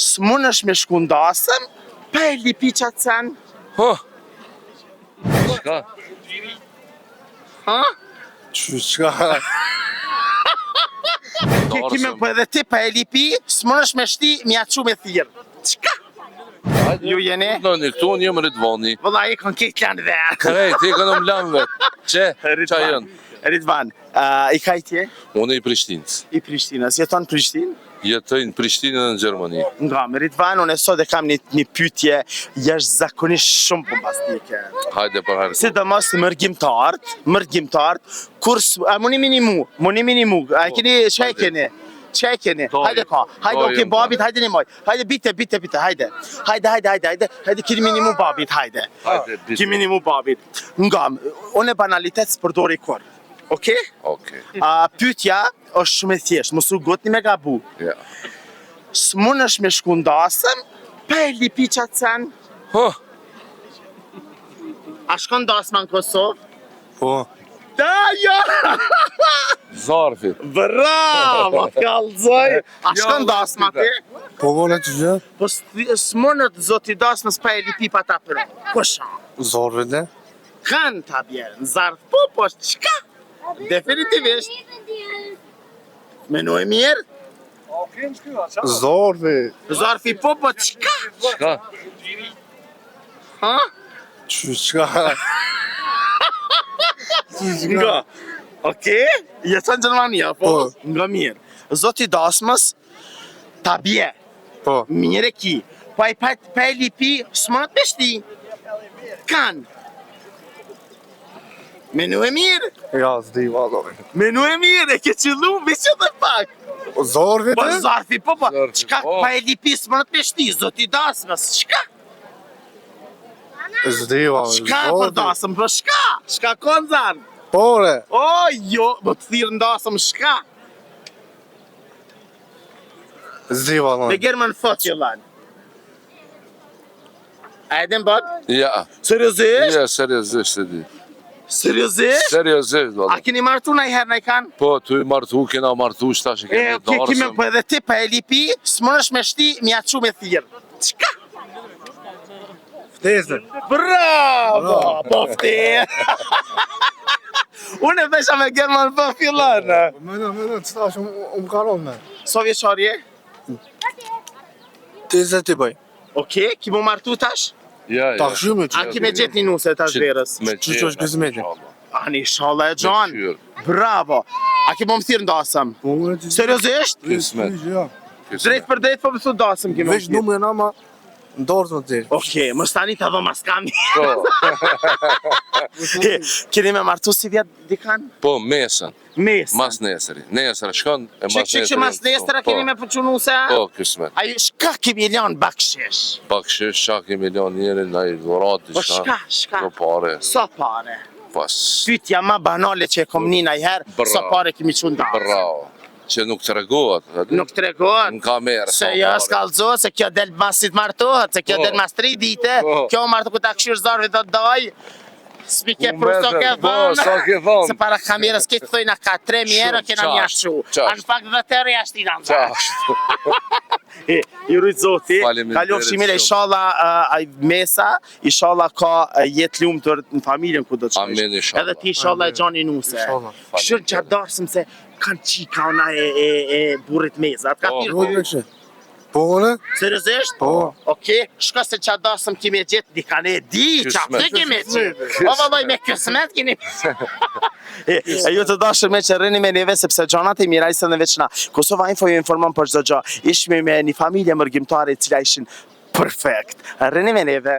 S'mun është me shku ndasëm, pa e lipi qatë sen. Shka? Ha? Qka? Kime po edhe ti pa e lipi, s'mun është me shti mja qu me thirë. Qka? Ju jeni? Në këtu unë jem Ridvani. Vëlla i kon kejt lanë dhe. Krejt, i kanë më lanë vetë. Qa jënë? Ridvan, i ka i tje? Unë i Prishtinës. I Prishtinës, jeton në Prishtinë? Jetoj në Prishtinë dhe në Gjermani. Nga, me Ridvan, unë e sot e kam një pytje jashtëzakonisht shumë bombastike. Hajde për herë. Sidomos mërgjimtarët, kur munimi një mu, a keni, që e keni? Hajde ka, hajde oke babit, hajde një moj, hajde bite, hajde kini minimu babit, hajde. Kini minimu babit. Nga, unë e banalitet së përdori kur. Oke? Oke. Pytja është shumë e thjeshtë, mësu gotni me gabu. Ja. S'mun është me shku ndasëm, pa e lipi qatë sen. A shkon ndasma në Kosovë? Po. Da, ja! Zarfi. Bravo, kallëzoj! A shkon ndasma ti? Po vone që gjë? Po s'munët zoti dasmës pa e lipi pa ta përë. Kusha? Zorve dhe? Kanë ta bjerë, në zarf po, qka? Definitivisht. Menu e mirë? Zorve. Zarfi po, qka? Shka? Ha? Qka? Nga. Oke? Jeton Gjermania, po? Nga mirë. Zoti dasmës, ta bje. Po. Mirë e ki. Pa e lipi, s'monët me shti. Kanë. Menu e mirë? Ja, s'di valove. Menu e mirë, e ke qëllu, me që dhe pak. Zorve Po dhe? zarfi, po, Zarfi, qka po. pa e lipi, s'monët me shti, zoti dasmës, qka? S'di valove. Qka për dasëm, po shka? Shka konë zarë? Pore. O, jo, më të thirë në dasëm, shka? S'di valove. Me gjerë më në thot që lanë. A e dhe më bëtë? Ja. Seriosisht? Ja, seriosisht e di. Seriosisht? Seriosisht, A valla. keni martu na i herë na i kanë? Po, tu i martu, kena martu, shtash e kemi Kime darsëm. po edhe ti pa e lipi, s'mon është me shti mja qu me thirë. Qka? Ftesën. Bravo! Po fti! Unë e vesha me German po fillan. Mëna, që tash më karon me. So vjeqar je? 30 ti bëj. Oke, ki mu martu tash? Ja, Ta ja. shumë A ki me gjet një nuse tash verës? Me Që që është gëzmeti? Ani shala e gjan. Me Bravo! A ki mu më thirë ndasëm? Po vone që gjë? Seriosisht? Kismet. Ja. Drejt për drejt po më thu dasëm ki mu Veç thirë. numre nama ndorët më të tërë. Oke, më stani të dho mas kam. Po, Keni me martu si vjetë dikan? po, mesën. Mesën. Mas nesëri. Nesër shkon, e mas nesëri. Që mas nesëra keni me përqu nuse? Po, kismet. Ajo shka ki milion bakshish? Bakshish, shak i milion njëri, na i dhurat, Po shka? Në pare, Sa pare? pas. Pytja ma banale që e kom një na i herë, Bravo. sa pare kemi qënë da? Bravo. Që nuk të regohet. Nuk të regohet? Në kamerë. Se jo s'kallëzohet, se kjo del masit martohet, se kjo Po. del mas 3 dite, Po. kjo martu ku ta këshirë zarve dhe daj, s'mi ke pru so ke Po, sa ke thonë. se para kamerës ke të thojna ka 3.000 euro kena Qashtu, një ashtu, qashtu. ashtë pak dhe të euro jashtë i në nëzë. Qashtu. I rujtë zoti, Faleminderit kalov shimile, shumë. inshallah mesa, inshallah ka jetë lumë të në familjen ku do të shkojsh. Amin, inshallah. Edhe ti inshallah e gjani nuse. Inshallah. Këshirë që darësëm se kanë qika ona e burit meza. Atë ka Po, thirë Po vone që? Po vone? seriozisht? Po. Oke, shka se qa dasëm kime gjetë, di kanë e di, qa Kismet. të kime gjetë. O vëlloj me kësmet kini. E ju të dashër me që rrini me neve, sepse gjanat e mira isën dhe veçna. Kosova Info ju informon për çdo gjë. Ishmi me një familje mërgjimtare cila ishin perfekt. Rrini me neve.